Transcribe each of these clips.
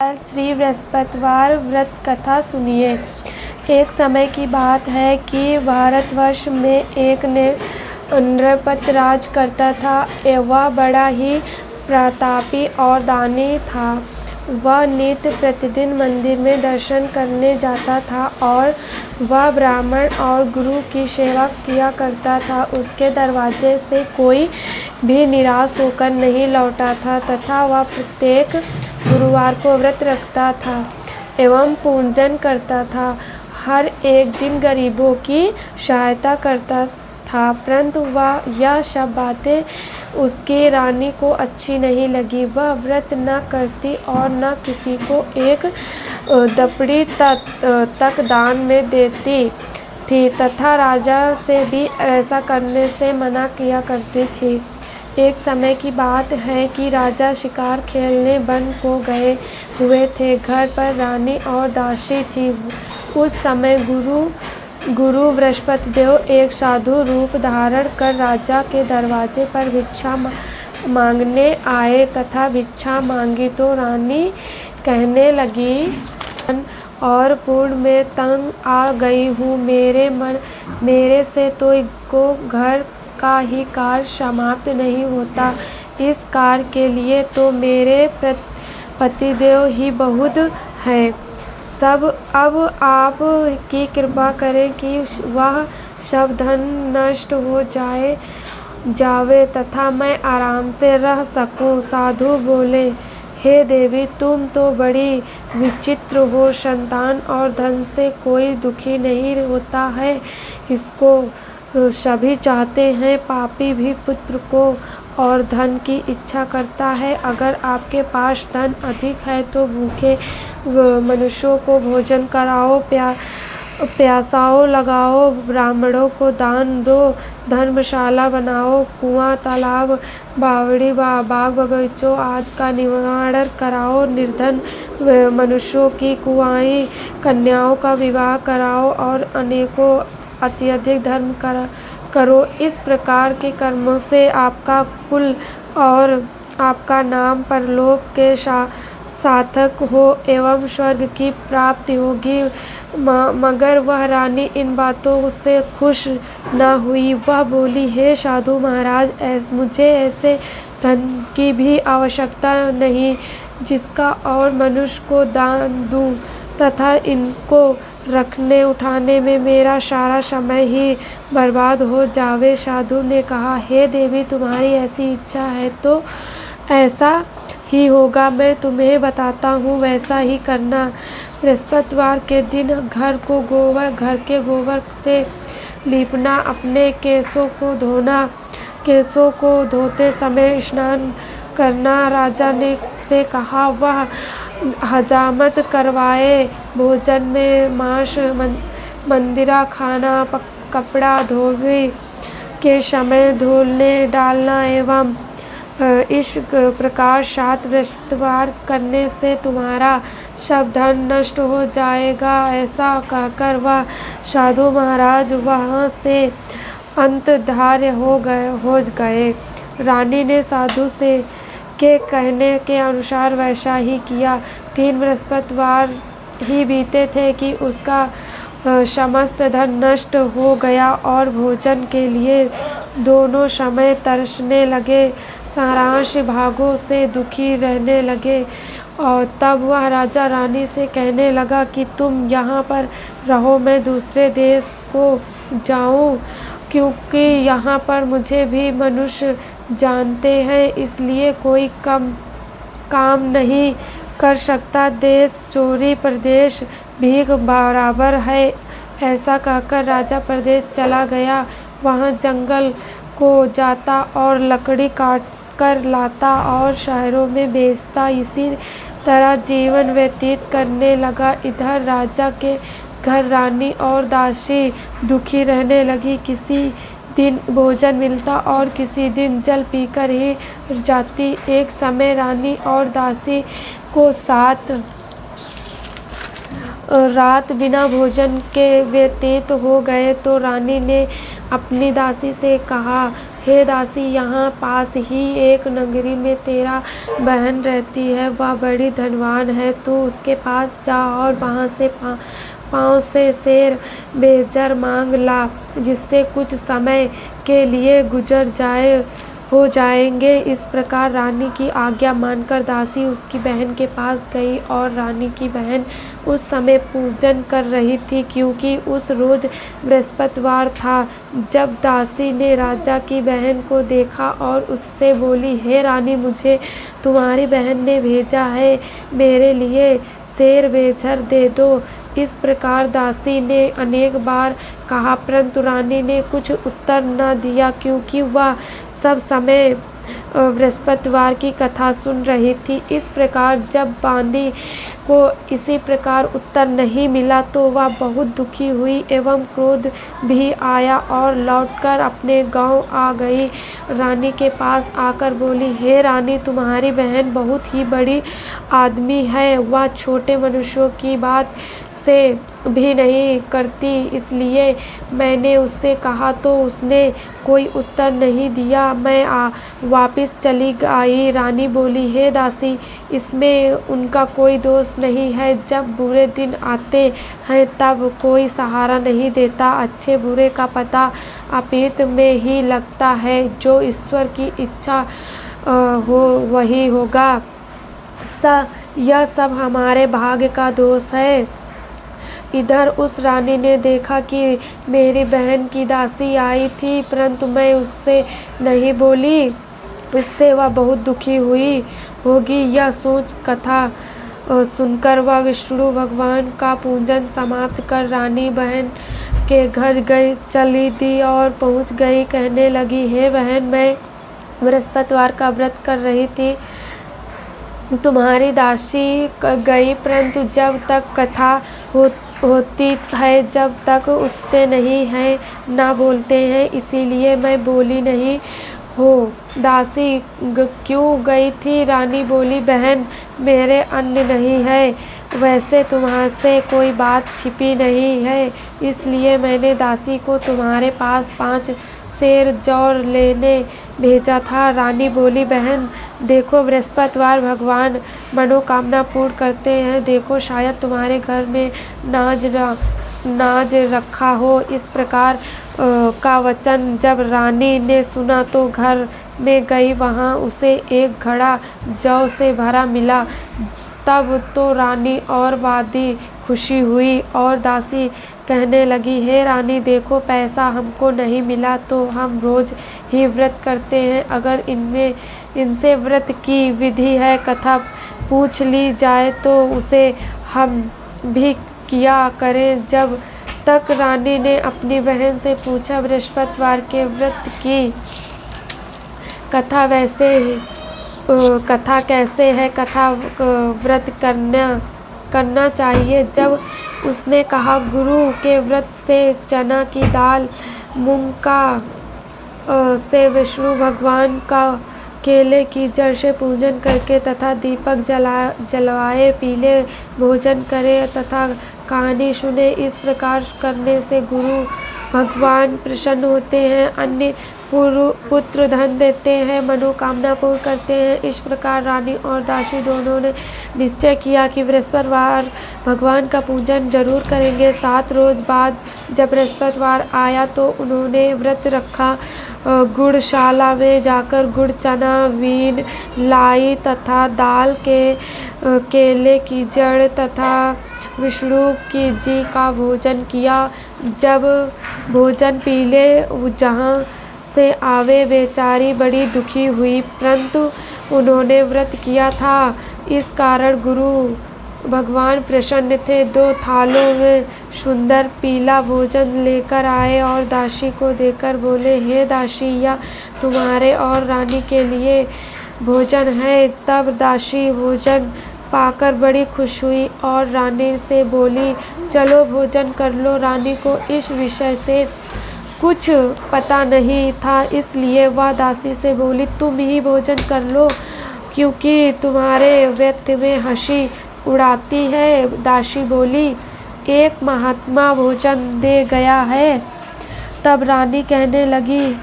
श्री बृहस्पतिवार व्रत कथा सुनिए। एक समय की बात है कि भारतवर्ष में एक नृपति राज करता था। वह बड़ा ही प्रतापी और दानी था। वह नित्य प्रतिदिन मंदिर में दर्शन करने जाता था और वह ब्राह्मण और गुरु की सेवा किया करता था। उसके दरवाजे से कोई भी निराश होकर नहीं लौटा था तथा वह प्रत्येक गुरुवार को व्रत रखता था एवं पूजन करता था। हर एक दिन गरीबों की सहायता करता था, परंतु यह सब बातें उसकी रानी को अच्छी नहीं लगी। वह व्रत न करती और न किसी को एक दपड़ी तक दान में देती थी तथा राजा से भी ऐसा करने से मना किया करती थी। एक समय की बात है कि राजा शिकार खेलने वन को गए हुए थे। घर पर रानी और दासी थी। उस समय गुरु बृहस्पति देव एक साधु रूप धारण कर राजा के दरवाजे पर भिक्षा मांगने आए तथा भिक्षा मांगी तो रानी कहने लगी, और पूर्ण में तंग आ गई हूँ। मेरे से तो घर का ही कार्य समाप्त नहीं होता। इस कार्य के लिए तो मेरे पतिदेव ही बहुत है। अब आप की कृपा करें कि वह सब धन नष्ट हो जावे तथा मैं आराम से रह सकूं। साधु बोले, हे देवी, तुम तो बड़ी विचित्र हो। संतान और धन से कोई दुखी नहीं होता है, इसको सभी चाहते हैं। पापी भी पुत्र को और धन की इच्छा करता है। अगर आपके पास धन अधिक है तो भूखे मनुष्यों को भोजन कराओ, प्यासाओं लगाओ, ब्राह्मणों को दान दो, धर्मशाला बनाओ, कुआं, तालाब, बावड़ी, बाग बगीचों आदि का निर्माण कराओ, निर्धन मनुष्यों की कुंवारी कन्याओं का विवाह कराओ और अनेकों अत्यधिक धर्म करो। इस प्रकार के कर्मों से आपका कुल और आपका नाम परलोक के सार्थक हो एवं स्वर्ग की प्राप्ति होगी। मगर वह रानी इन बातों से खुश न हुई। वह बोली, हे साधु महाराज, मुझे ऐसे धन की भी आवश्यकता नहीं जिसका और मनुष्य को दान दूं तथा इनको रखने उठाने में मेरा सारा समय ही बर्बाद हो जावे। साधु ने कहा, हे देवी, तुम्हारी ऐसी इच्छा है तो ऐसा ही होगा। मैं तुम्हें बताता हूँ, वैसा ही करना। बृहस्पतिवार के दिन घर के गोबर से लीपना, अपने केसों को धोना, केसों को धोते समय स्नान करना। राजा ने से कहा, वह हजामत करवाए, भोजन में मांस, मंदिरा खाना, कपड़ा धोबी के समय धुलने डालना एवं इस प्रकार 7 बृहस्पतिवार करने से तुम्हारा सब धन नष्ट हो जाएगा। ऐसा कहकर वह साधु महाराज वहाँ से अंतर्धान हो गए। रानी ने साधु के कहने के अनुसार वैसा ही किया। 3 बृहस्पतिवार ही बीते थे कि उसका समस्त धन नष्ट हो गया और भोजन के लिए दोनों समय तरसने लगे, सारांश भागों से दुखी रहने लगे। और तब वह राजा रानी से कहने लगा कि तुम यहाँ पर रहो, मैं दूसरे देश को जाऊँ, क्योंकि यहाँ पर मुझे भी मनुष्य जानते हैं, इसलिए कोई काम नहीं कर सकता। देश चोरी, प्रदेश भीख बराबर है। ऐसा कहकर राजा प्रदेश चला गया। वहाँ जंगल को जाता और लकड़ी काट कर लाता और शहरों में बेचता। इसी तरह जीवन व्यतीत करने लगा। इधर राजा के घर रानी और दासी दुखी रहने लगी। किसी दिन भोजन मिलता और किसी दिन जल पीकर ही जाती। एक समय रानी और दासी को 7 रात बिना भोजन के व्यतीत हो गए तो रानी ने अपनी दासी से कहा, हे दासी, यहाँ पास ही एक नगरी में तेरा बहन रहती है, वह बड़ी धनवान है। तू उसके पास जा और वहाँ से पाँव से शेर बेजर मांग ला, जिससे कुछ समय के लिए गुजर हो जाएंगे। इस प्रकार रानी की आज्ञा मानकर दासी उसकी बहन के पास गई और रानी की बहन उस समय पूजन कर रही थी, क्योंकि उस रोज बृहस्पतिवार था। जब दासी ने राजा की बहन को देखा और उससे बोली, हे रानी, मुझे तुम्हारी बहन ने भेजा है, मेरे लिए शेर बेजर दे दो। इस प्रकार दासी ने अनेक बार कहा, परंतु रानी ने कुछ उत्तर न दिया, क्योंकि वह सब समय बृहस्पतिवार की कथा सुन रही थी। इस प्रकार जब बांदी को इसी प्रकार उत्तर नहीं मिला तो वह बहुत दुखी हुई एवं क्रोध भी आया और लौटकर अपने गांव आ गई। रानी के पास आकर बोली, हे रानी, तुम्हारी बहन बहुत ही बड़ी आदमी है, वह छोटे मनुष्यों की बात से भी नहीं करती, इसलिए मैंने उससे कहा तो उसने कोई उत्तर नहीं दिया। मैं वापस चली आई। रानी बोली, हे दासी, इसमें उनका कोई दोष नहीं है। जब बुरे दिन आते हैं तब कोई सहारा नहीं देता। अच्छे बुरे का पता अतीत में ही लगता है। जो ईश्वर की इच्छा हो वही होगा। यह सब हमारे भाग्य का दोष है। इधर उस रानी ने देखा कि मेरी बहन की दासी आई थी, परंतु मैं उससे नहीं बोली, इससे वह बहुत दुखी हुई होगी। यह सोच कथा सुनकर वह विष्णु भगवान का पूजन समाप्त कर रानी बहन के घर चली दी और पहुंच गई। कहने लगी, हे बहन, मैं बृहस्पतिवार का व्रत कर रही थी, तुम्हारी दासी गई, परंतु जब तक कथा होती है, जब तक उठते नहीं हैं, ना बोलते हैं, इसीलिए मैं बोली नहीं हो। दासी क्यों गई थी? रानी बोली, बहन, मेरे अन्न नहीं है, वैसे तुम्हारे कोई बात छिपी नहीं है, इसलिए मैंने दासी को तुम्हारे पास 5 शेर जौर लेने भेजा था। रानी बोली, बहन देखो, बृहस्पतिवार भगवान मनोकामना पूर्ण करते हैं, देखो शायद तुम्हारे घर में नाज रखा हो। इस प्रकार का वचन जब रानी ने सुना तो घर में गई, वहाँ उसे एक घड़ा जौ से भरा मिला। तब तो रानी और बादी खुशी हुई और दासी कहने लगी, हे रानी, देखो, पैसा हमको नहीं मिला तो हम रोज ही व्रत करते हैं, अगर इनसे व्रत की विधि है कथा पूछ ली जाए तो उसे हम भी किया करें। जब तक रानी ने अपनी बहन से पूछा बृहस्पतिवार के व्रत की कथा कैसे है, कथा व्रत करना चाहिए। जब उसने कहा, गुरु के व्रत से चना की दाल, मूंग का से विष्णु भगवान का केले की जड़ से पूजन करके तथा दीपक जलवाए पीले भोजन करे तथा कहानी सुने, इस प्रकार करने से गुरु भगवान प्रसन्न होते हैं, अन्य पुत्र धन देते हैं, मनोकामना पूर्ण करते हैं। इस प्रकार रानी और दासी दोनों ने निश्चय किया कि बृहस्पतिवार भगवान का पूजन जरूर करेंगे। 7 रोज बाद जब बृहस्पतिवार आया तो उन्होंने व्रत रखा। गुड़शाला में जाकर गुड़, चना, वीन, लाई तथा दाल केले की जड़ तथा विष्णु की जी का भोजन किया। जब भोजन पीले जहाँ से आवे, बेचारी बड़ी दुखी हुई, परंतु उन्होंने व्रत किया था, इस कारण गुरु भगवान प्रसन्न थे। 2 थालों में सुंदर पीला भोजन लेकर आए और दासी को देकर बोले, हे दासी, यह तुम्हारे और रानी के लिए भोजन है। तब दासी भोजन पाकर बड़ी खुश हुई और रानी से बोली, चलो भोजन कर लो। रानी को इस विषय से कुछ पता नहीं था, इसलिए वह दासी से बोली, तुम ही भोजन कर लो, क्योंकि तुम्हारे व्यक्ति में हंसी उड़ाती है। दासी बोली, एक महात्मा भोजन दे गया है। तब रानी कहने लगी,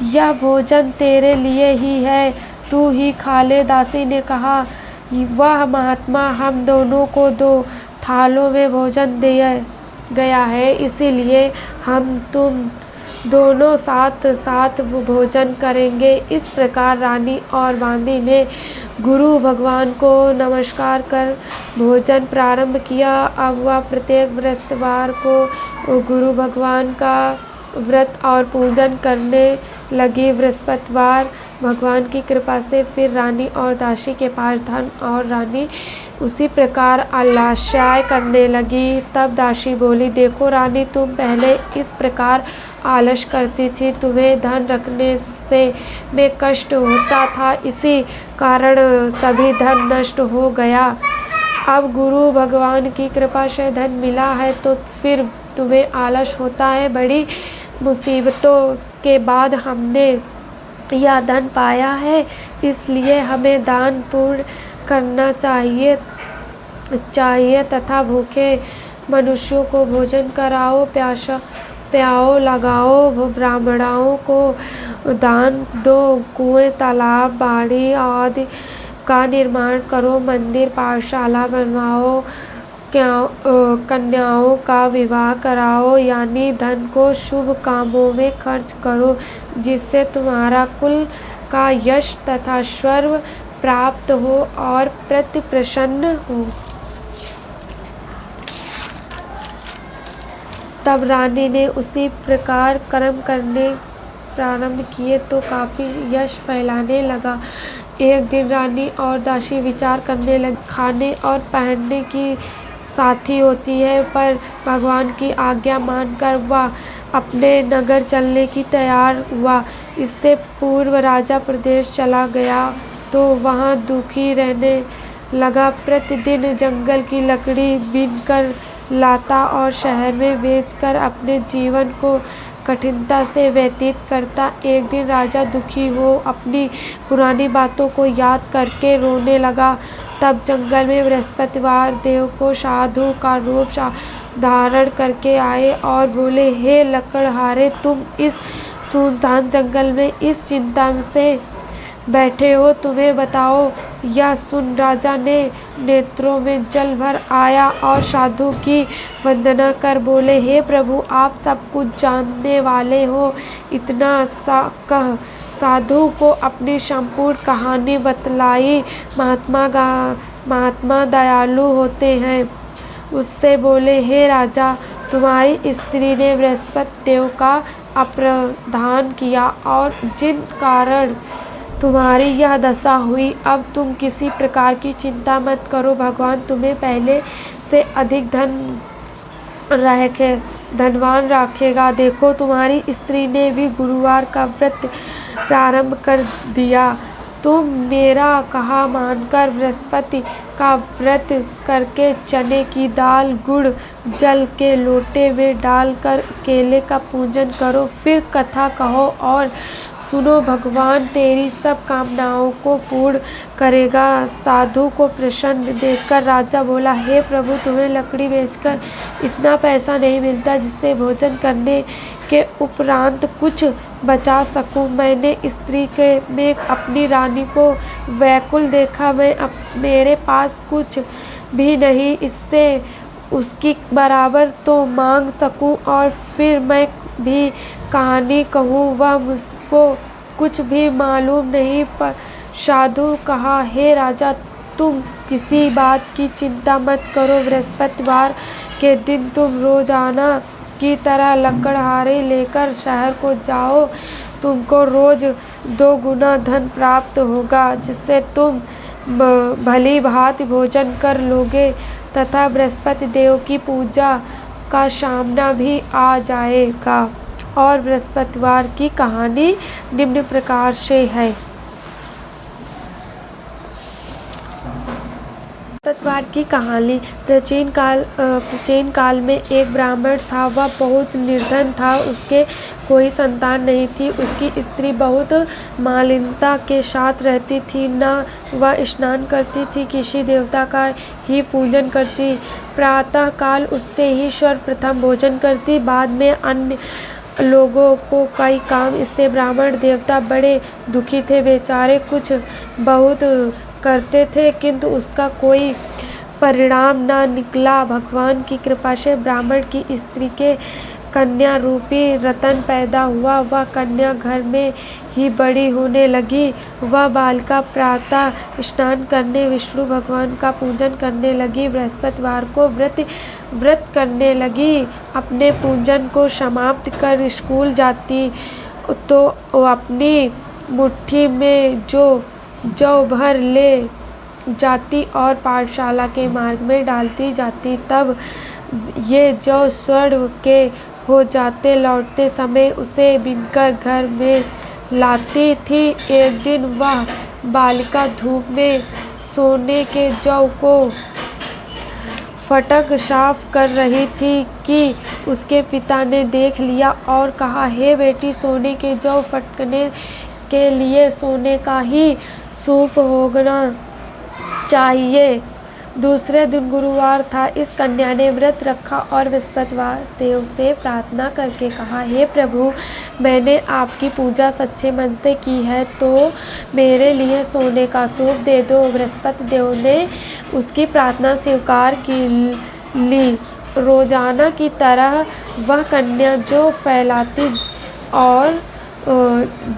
यह भोजन तेरे लिए ही है, तू ही खा ले। दासी ने कहा, वह महात्मा, हम दोनों को 2 थालों में भोजन दिया गया है, इसीलिए हम तुम दोनों साथ साथ भोजन करेंगे। इस प्रकार रानी और बांदी ने गुरु भगवान को नमस्कार कर भोजन प्रारंभ किया। अब वह प्रत्येक बृहस्पतिवार को गुरु भगवान का व्रत और पूजन करने लगी। बृहस्पतिवार भगवान की कृपा से फिर रानी और दासी के पास धन और रानी उसी प्रकार आलस्य करने लगी। तब दासी बोली, देखो रानी, तुम पहले इस प्रकार आलस करती थी, तुम्हें धन रखने से में कष्ट होता था, इसी कारण सभी धन नष्ट हो गया। अब गुरु भगवान की कृपा से धन मिला है तो फिर तुम्हें आलस होता है। बड़ी मुसीबतों के बाद हमने यह धन पाया है, इसलिए हमें दान पुण्य करना चाहिए तथा भूखे मनुष्यों को भोजन कराओ, प्याओ, लगाओ, ब्राह्मणों को दान दो, कुएं, तालाब, बाड़ी आदि का निर्माण करो, मंदिर, पाठशाला बनवाओ, कन्याओं का विवाह कराओ, यानी धन को शुभ कामों में खर्च करो, जिससे तुम्हारा कुल का यश तथा स्वर्ग प्राप्त हो और प्रति प्रसन्न हो। तब रानी ने उसी प्रकार कर्म करने प्रारंभ किए तो काफी यश फैलाने लगा। एक दिन रानी और दासी विचार करने लगी, खाने और पहनने की साथी होती है, पर भगवान की आज्ञा मानकर वह अपने नगर चलने की तैयार हुआ। इससे पूर्व राजा प्रदेश चला गया तो वहाँ दुखी रहने लगा। प्रतिदिन जंगल की लकड़ी बीनकर लाता और शहर में बेचकर अपने जीवन को कठिनता से व्यतीत करता। एक दिन राजा दुखी हो अपनी पुरानी बातों को याद करके रोने लगा। तब जंगल में बृहस्पतिवार देव को साधु का रूप धारण करके आए और बोले, हे लकड़हारे, तुम इस सुनसान जंगल में इस चिंता से बैठे हो, तुम्हें बताओ। यह सुन राजा ने नेत्रों में जल भर आया और साधु की वंदना कर बोले, हे प्रभु, आप सब कुछ जानने वाले हो। इतना कह साधु को अपनी संपूर्ण कहानी बतलाई। महात्मा दयालु होते हैं। उससे बोले, हे राजा, तुम्हारी स्त्री ने बृहस्पति देव का अपराधन किया और जिन कारण तुम्हारी यह दशा हुई। अब तुम किसी प्रकार की चिंता मत करो, भगवान तुम्हें पहले से अधिक धनवान रखेगा। देखो, तुम्हारी स्त्री ने भी गुरुवार का व्रत प्रारंभ कर दिया। तुम मेरा कहा मानकर बृहस्पति का व्रत करके चने की दाल, गुड़, जल के लोटे में डालकर केले का पूजन करो, फिर कथा कहो और सुनो, भगवान तेरी सब कामनाओं को पूर्ण करेगा। साधु को प्रसन्न देखकर राजा बोला, हे प्रभु, तुम्हें लकड़ी बेचकर इतना पैसा नहीं मिलता जिससे भोजन करने के उपरांत कुछ बचा सकूं। मैंने स्त्री के में अपनी रानी को व्याकुल देखा, मेरे पास कुछ भी नहीं, इससे उसकी बराबर तो मांग सकूं और फिर मैं भी कहानी कहूँ। वह मुझको कुछ भी मालूम नहीं। पर साधु कहा, हे राजा, तुम किसी बात की चिंता मत करो। बृहस्पतिवार के दिन तुम रोजाना की तरह लकड़हारे लेकर शहर को जाओ। तुमको रोज 2 गुना धन प्राप्त होगा, जिससे तुम भली भांति भोजन कर लोगे तथा बृहस्पति देव की पूजा का सामना भी आ जाएगा। और बृहस्पतिवार की कहानी निम्न प्रकार से है। बृहस्पतिवार की कहानी। प्राचीन काल में एक ब्राह्मण था। वह बहुत निर्धन था, उसके कोई संतान नहीं थी। उसकी स्त्री बहुत मलिनता के साथ रहती थी, न वह स्नान करती थी, किसी देवता का ही पूजन करती। प्रातः काल उठते ही सर्वप्रथम भोजन करती, बाद में लोगों को कई काम। इससे ब्राह्मण देवता बड़े दुखी थे। बेचारे कुछ बहुत करते थे किंतु उसका कोई परिणाम न निकला। भगवान की कृपा से ब्राह्मण की स्त्री के कन्या रूपी रतन पैदा हुआ। वह कन्या घर में ही बड़ी होने लगी। वह बालिका प्रातः स्नान करने विष्णु भगवान का पूजन करने लगी। बृहस्पतिवार को व्रत करने लगी। अपने पूजन को समाप्त कर स्कूल जाती तो अपनी मुट्ठी में जौ भर ले जाती और पाठशाला के मार्ग में डालती जाती। तब ये जौ स्वर्ण के हो जाते। लौटते समय उसे बीनकर घर में लाती थी। एक दिन वह बालिका धूप में सोने के जौ को फटक साफ कर रही थी कि उसके पिता ने देख लिया और कहा, हे बेटी, सोने के जौ फटकने के लिए सोने का ही सूप होना चाहिए। दूसरे दिन गुरुवार था। इस कन्या ने व्रत रखा और बृहस्पतिवार देव से प्रार्थना करके कहा, हे प्रभु, मैंने आपकी पूजा सच्चे मन से की है तो मेरे लिए सोने का सूप दे दो। बृहस्पति देव ने उसकी प्रार्थना स्वीकार की ली। रोजाना की तरह वह कन्या जौ फैलाती और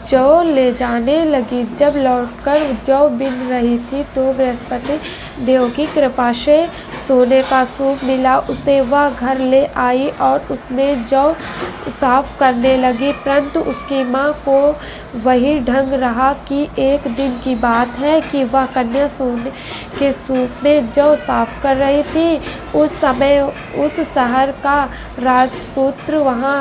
जौ ले जाने लगी। जब लौटकर जौ बिन रही थी तो बृहस्पति देव की कृपा से सोने का सूप मिला। उसे वह घर ले आई और उसमें जौ साफ करने लगी। परंतु उसकी माँ को वही ढंग रहा कि एक दिन की बात है कि वह कन्या सोने के सूप में जौ साफ कर रही थी। उस समय उस शहर का राजपुत्र वहाँ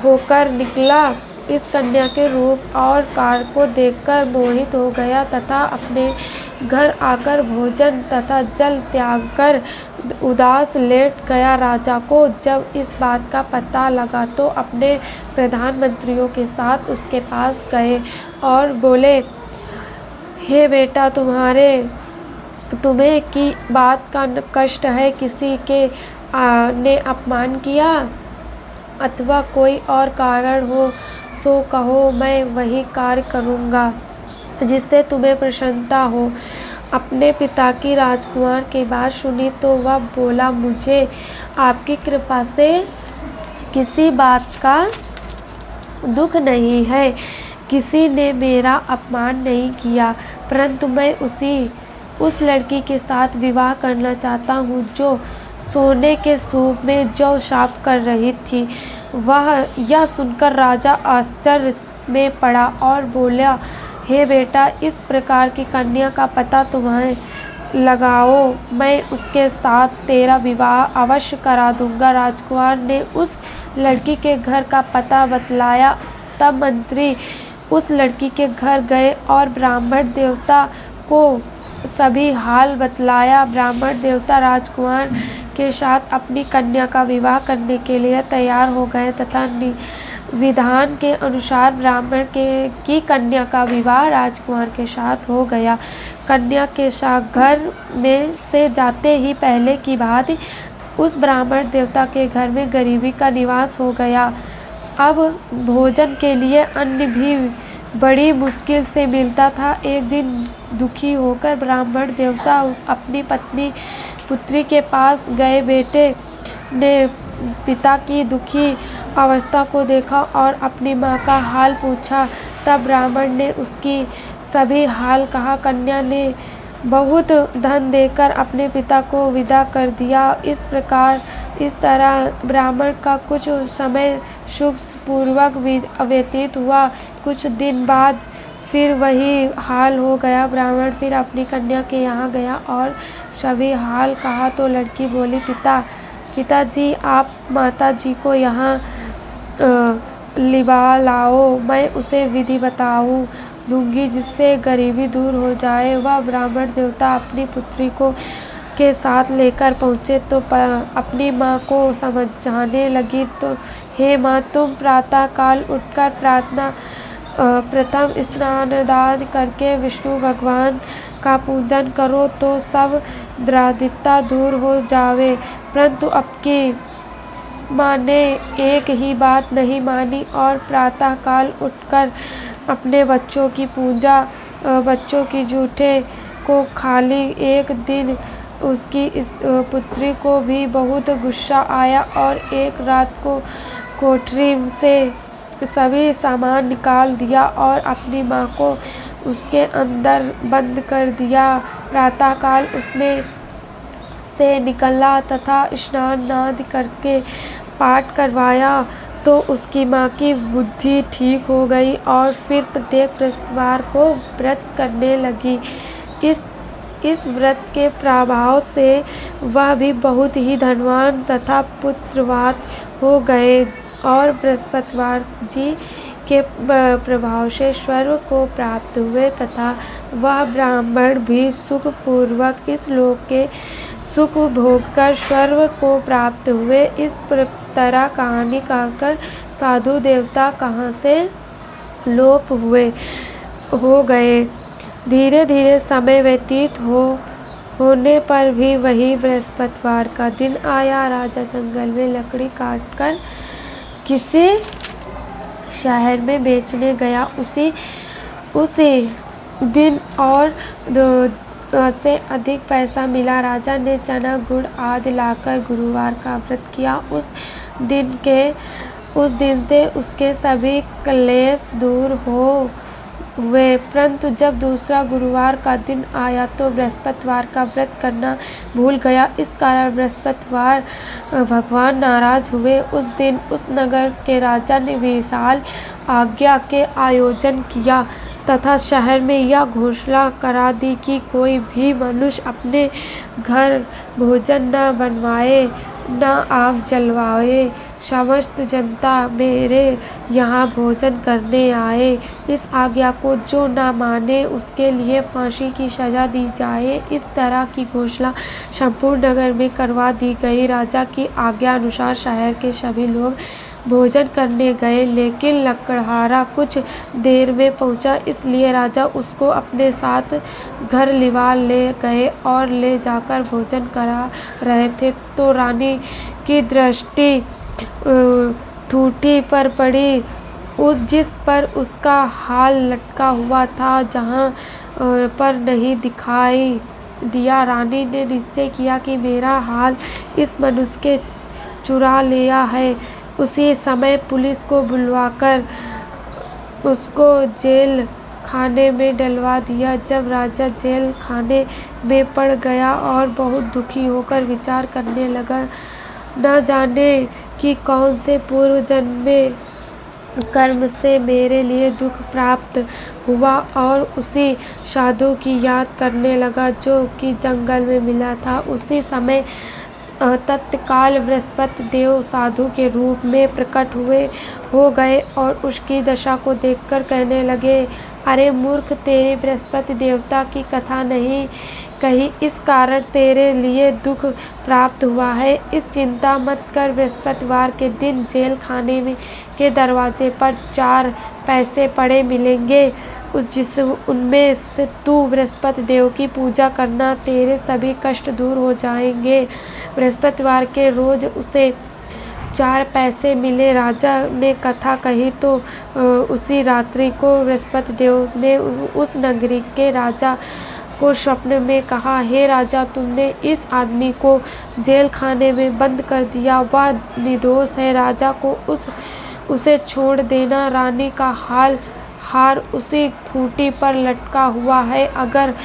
होकर निकला। इस कन्या के रूप और कार को देखकर मोहित हो गया तथा अपने घर आकर भोजन तथा जल त्याग कर उदास लेट गया। राजा को जब इस बात का पता लगा तो अपने प्रधानमंत्रियों के साथ उसके पास गए और बोले, हे बेटा, तुम्हें की बात का कष्ट है? किसी के ने अपमान किया अथवा कोई और कारण हो सो कहो, मैं वही कार्य करूँगा जिससे तुम्हें प्रसन्नता हो। अपने पिता की राजकुमार की बात सुनी तो वह बोला, मुझे आपकी कृपा से किसी बात का दुख नहीं है। किसी ने मेरा अपमान नहीं किया, परंतु मैं उस लड़की के साथ विवाह करना चाहता हूँ जो सोने के सूप में जौ साफ कर रही थी। यह सुनकर राजा आश्चर्य में पड़ा और बोला, हे बेटा, इस प्रकार की कन्या का पता तुम्हें लगाओ, मैं उसके साथ तेरा विवाह अवश्य करा दूंगा। राजकुमार ने उस लड़की के घर का पता बतलाया। तब मंत्री उस लड़की के घर गए और ब्राह्मण देवता को सभी हाल बतलाया। ब्राह्मण देवता राजकुमार के साथ अपनी कन्या का विवाह करने के लिए तैयार हो गए तथा विधान के अनुसार ब्राह्मण की कन्या का विवाह राजकुमार के साथ हो गया। कन्या के साथ घर में से जाते ही पहले की भांति उस ब्राह्मण देवता के घर में गरीबी का निवास हो गया। अब भोजन के लिए अन्न भी बड़ी मुश्किल से मिलता था। एक दिन दुखी होकर ब्राह्मण देवता अपनी पुत्री के पास गए। बेटे ने पिता की दुखी अवस्था को देखा और अपनी माँ का हाल पूछा। तब ब्राह्मण ने उसकी सभी हाल कहा। कन्या ने बहुत धन देकर अपने पिता को विदा कर दिया। इस तरह ब्राह्मण का कुछ समय सुखपूर्वक व्यतीत हुआ। कुछ दिन बाद फिर वही हाल हो गया। ब्राह्मण फिर अपनी कन्या के यहाँ गया और सभी हाल कहा तो लड़की बोली, पिताजी, आप माता जी को यहाँ लिवा लाओ, मैं उसे विधि बताऊँ दूंगी जिससे गरीबी दूर हो जाए। वह ब्राह्मण देवता अपनी पुत्री को के साथ लेकर पहुँचे तो अपनी माँ को समझाने लगी तो, हे माँ, तुम प्रातः काल उठकर प्रथम स्नान करके विष्णु भगवान का पूजन करो तो सब दारिद्रता दूर हो जावे। परंतु माँ ने एक ही बात नहीं मानी और प्रातःकाल उठकर अपने बच्चों की जूठे को खाली। एक दिन उसकी इस पुत्री को भी बहुत गुस्सा आया और एक रात को कोठरी से सभी सामान निकाल दिया और अपनी माँ को उसके अंदर बंद कर दिया। प्रातःकाल उसमें से निकला तथा स्नान आदि करके पाठ करवाया तो उसकी माँ की बुद्धि ठीक हो गई और फिर प्रत्येक बृहस्पतिवार को व्रत करने लगी। इस व्रत के प्रभाव से वह भी बहुत ही धनवान तथा पुत्रवान हो गए और बृहस्पतिवार जी के प्रभाव से स्वर्ग को प्राप्त हुए तथा वह ब्राह्मण भी सुखपूर्वक इस लोक के सुख भोगकर स्वर्ग को प्राप्त हुए। इस तरह कहानी कहकर साधु देवता कहाँ से लोप हो गए। धीरे धीरे समय व्यतीत होने पर भी वही बृहस्पतिवार का दिन आया। राजा जंगल में लकड़ी काटकर किसी शहर में बेचने गया। उसी दिन और से अधिक पैसा मिला। राजा ने चना गुड़ आदि लाकर गुरुवार का व्रत किया। उस दिन से उसके सभी क्लेश दूर हुए। परंतु जब दूसरा गुरुवार का दिन आया तो बृहस्पतिवार का व्रत करना भूल गया। इस कारण बृहस्पतिवार भगवान नाराज हुए। उस दिन उस नगर के राजा ने विशाल आज्ञा के आयोजन किया तथा शहर में यह घोषणा करा दी कि कोई भी मनुष्य अपने घर भोजन न बनवाए न आग जलवाए। समस्त जनता मेरे यहाँ भोजन करने आए। इस आज्ञा को जो न माने उसके लिए फांसी की सजा दी जाए। इस तरह की घोषणा संपूर्ण नगर में करवा दी गई। राजा की आज्ञा अनुसार शहर के सभी लोग भोजन करने गए, लेकिन लकड़हारा कुछ देर में पहुंचा, इसलिए राजा उसको अपने साथ घर लिवा ले गए और ले जाकर भोजन करा रहे थे तो रानी की दृष्टि ठूठी पर पड़ी, जिस पर उसका हाल लटका हुआ था, जहाँ पर नहीं दिखाई दिया। रानी ने निश्चय किया कि मेरा हाल इस मनुष्य के चुरा लिया है। उसी समय पुलिस को बुलवाकर उसको जेल खाने में डलवा दिया। जब राजा जेल खाने में पड़ गया और बहुत दुखी होकर विचार करने लगा, न जाने कि कौन से पूर्व जन्म में कर्म से मेरे लिए दुख प्राप्त हुआ, और उसी साधु की याद करने लगा जो कि जंगल में मिला था। उसी समय तत्काल बृहस्पति देव साधु के रूप में प्रकट हो गए और उसकी दशा को देखकर कहने लगे, अरे मूर्ख, तेरे बृहस्पति देवता की कथा नहीं कही, इस कारण तेरे लिए दुख प्राप्त हुआ है। इस चिंता मत कर। बृहस्पतिवार के दिन जेल खाने के दरवाजे पर 4 पैसे पड़े मिलेंगे, उनमें से तू बृहस्पति देव की पूजा करना, तेरे सभी कष्ट दूर हो जाएंगे। बृहस्पतिवार के रोज उसे 4 पैसे मिले। राजा ने कथा कही तो उसी रात्रि को बृहस्पति देव ने उस नगरी के राजा को स्वप्न में कहा, हे राजा, तुमने इस आदमी को जेल खाने में बंद कर दिया, वह निर्दोष है, राजा को उसे छोड़ देना। रानी का हार उसी खूंटी पर लटका हुआ है, अगर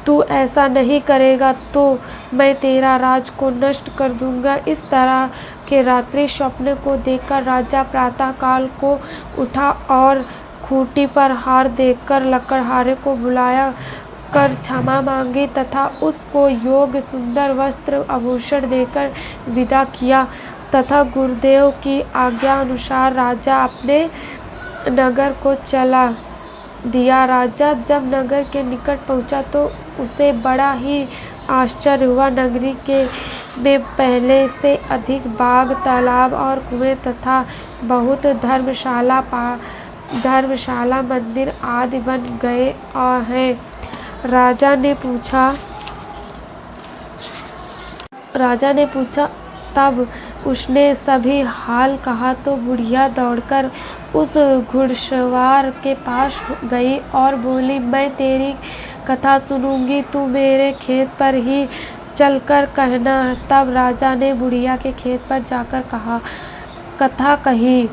तू ऐसा नहीं करेगा तो मैं तेरा राज को नष्ट कर दूंगा। इस तरह के रात्रि स्वप्न को देखकर राजा प्रातःकाल को उठा और खूंटी पर हार देखकर लकड़हारे को बुलाया कर क्षमा मांगी तथा उसको योग्य सुंदर वस्त्र आभूषण देकर विदा किया तथा गुरुदेव की आज्ञा अनुसार राजा अपने नगर को चला दिया। राजा जब नगर के निकट पहुंचा तो उसे बड़ा ही आश्चर्य हुआ। नगरी में पहले से अधिक बाग, तालाब और कुएं तथा बहुत धर्मशाला, मंदिर आदि बन गए हैं। राजा ने पूछा तब उसने सभी हाल कहा तो बुढ़िया दौड़कर उस घुड़सवार के पास गई और बोली, मैं तेरी कथा सुनूंगी, तू मेरे खेत पर ही चलकर कहना। तब राजा ने बुढ़िया के खेत पर जाकर कथा कही।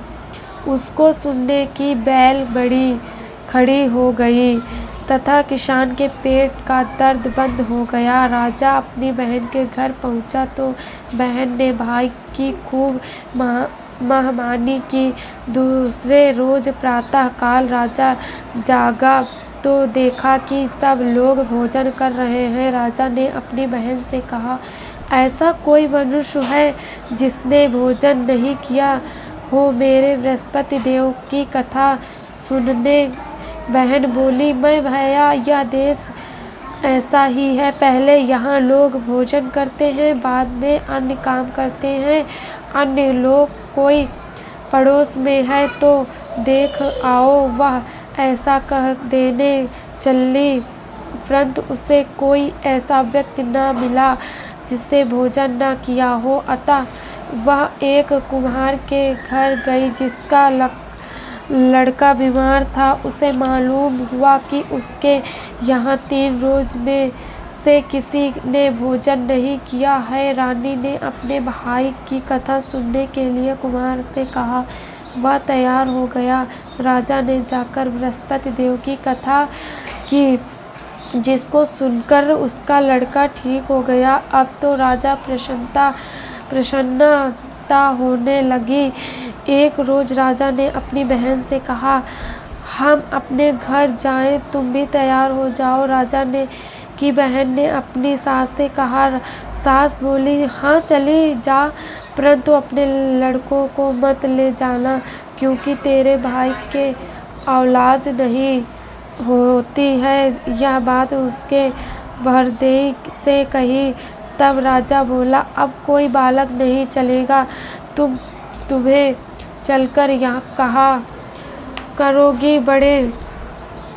उसको सुनने की बैल बड़ी खड़ी हो गई तथा किसान के पेट का दर्द बंद हो गया। राजा अपनी बहन के घर पहुंचा तो बहन ने भाई की खूब मेहमानी की। दूसरे रोज प्रातः काल राजा जागा तो देखा कि सब लोग भोजन कर रहे हैं। राजा ने अपनी बहन से कहा, ऐसा कोई मनुष्य है जिसने भोजन नहीं किया हो, मेरे बृहस्पति देव की कथा सुनने। बहन बोली, मैं भैया, यह देश ऐसा ही है, पहले यहाँ लोग भोजन करते हैं, बाद में अन्य काम करते हैं। अन्य लोग कोई पड़ोस में है तो देख आओ। वह ऐसा कह देने चली, परंतु उसे कोई ऐसा व्यक्ति न मिला जिससे भोजन न किया हो। अतः वह एक कुम्हार के घर गई जिसका लड़का बीमार था। उसे मालूम हुआ कि उसके यहाँ 3 रोज में से किसी ने भोजन नहीं किया है। रानी ने अपने भाई की कथा सुनने के लिए कुम्हार से कहा। वह तैयार हो गया। राजा ने जाकर बृहस्पति देव की कथा की, जिसको सुनकर उसका लड़का ठीक हो गया। अब तो राजा प्रसन्नता होने लगी। एक रोज राजा ने अपनी बहन से कहा, हम अपने घर जाएं, तुम भी तैयार हो जाओ। राजा ने की बहन ने अपनी सास से कहा। सास बोली, हाँ चली जा, परंतु अपने लड़कों को मत ले जाना, क्योंकि तेरे भाई के औलाद नहीं होती है। यह बात उसके भरदेई से कही। तब राजा बोला, अब कोई बालक नहीं चलेगा, तुम्हें चलकर यहाँ कहा करोगी। बड़े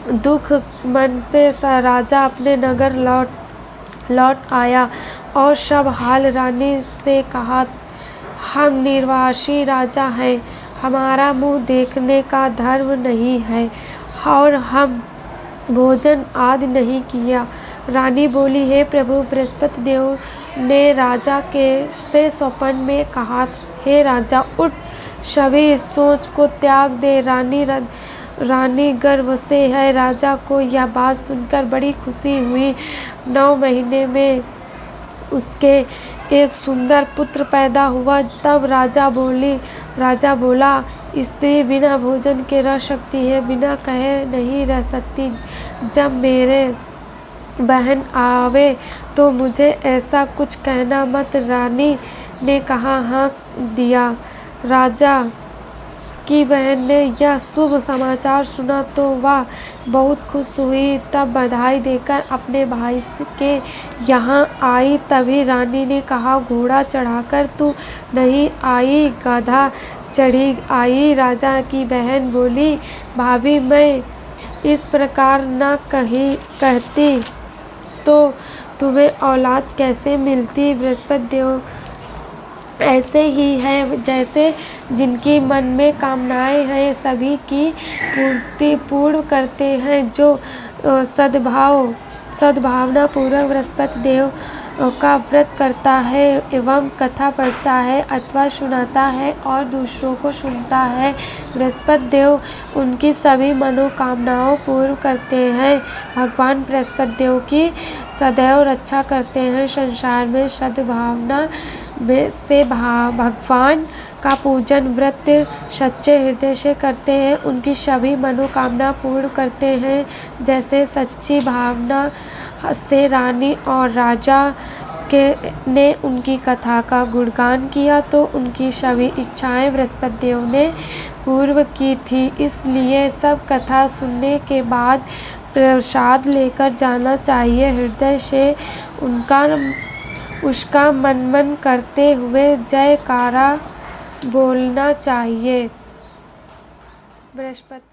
दुख मन से राजा अपने नगर लौट आया और सब हाल रानी से कहा। हम निर्वासी राजा हैं, हमारा मुँह देखने का धर्म नहीं है और हम भोजन आदि नहीं किया। रानी बोली, हे प्रभु, बृहस्पति देव ने राजा से स्वप्न में कहा, हे राजा, उठ, सभी सोच को त्याग दे। रानी गर्भ से है। राजा को यह बात सुनकर बड़ी खुशी हुई। 9 महीने में उसके एक सुंदर पुत्र पैदा हुआ। तब राजा बोला, स्त्री बिना भोजन के रह सकती है, बिना कहे नहीं रह सकती। जब मेरे बहन आवे तो मुझे ऐसा कुछ कहना मत। रानी ने कहा, हाँ दिया। राजा की बहन ने यह शुभ समाचार सुना तो वह बहुत खुश हुई। तब बधाई देकर अपने भाई के यहाँ आई। तभी रानी ने कहा, घोड़ा चढ़ाकर तू नहीं आई, गधा चढ़ी आई। राजा की बहन बोली, भाभी, मैं इस प्रकार न कहती तो तुम्हें औलाद कैसे मिलती। बृहस्पति देव ऐसे ही है, जैसे जिनकी मन में कामनाएं हैं सभी की पूर्ति पूर्ण करते हैं। जो सद्भावना पूर्वक बृहस्पति देव का व्रत करता है एवं कथा पढ़ता है अथवा सुनाता है और दूसरों को सुनता है, बृहस्पति देव उनकी सभी मनोकामनाओं पूर्ण करते हैं। भगवान बृहस्पति देव की सदैव रक्षा करते हैं। संसार में सद्भावना से भगवान का पूजन व्रत सच्चे हृदय से करते हैं, उनकी सभी मनोकामना पूर्ण करते हैं। जैसे सच्ची भावना से रानी और राजा ने उनकी कथा का गुणगान किया तो उनकी सभी इच्छाएं बृहस्पति देव ने पूर्ण की थी। इसलिए सब कथा सुनने के बाद प्रसाद लेकर जाना चाहिए। हृदय से उसका मनन करते हुए जयकारा बोलना चाहिए। बृहस्पति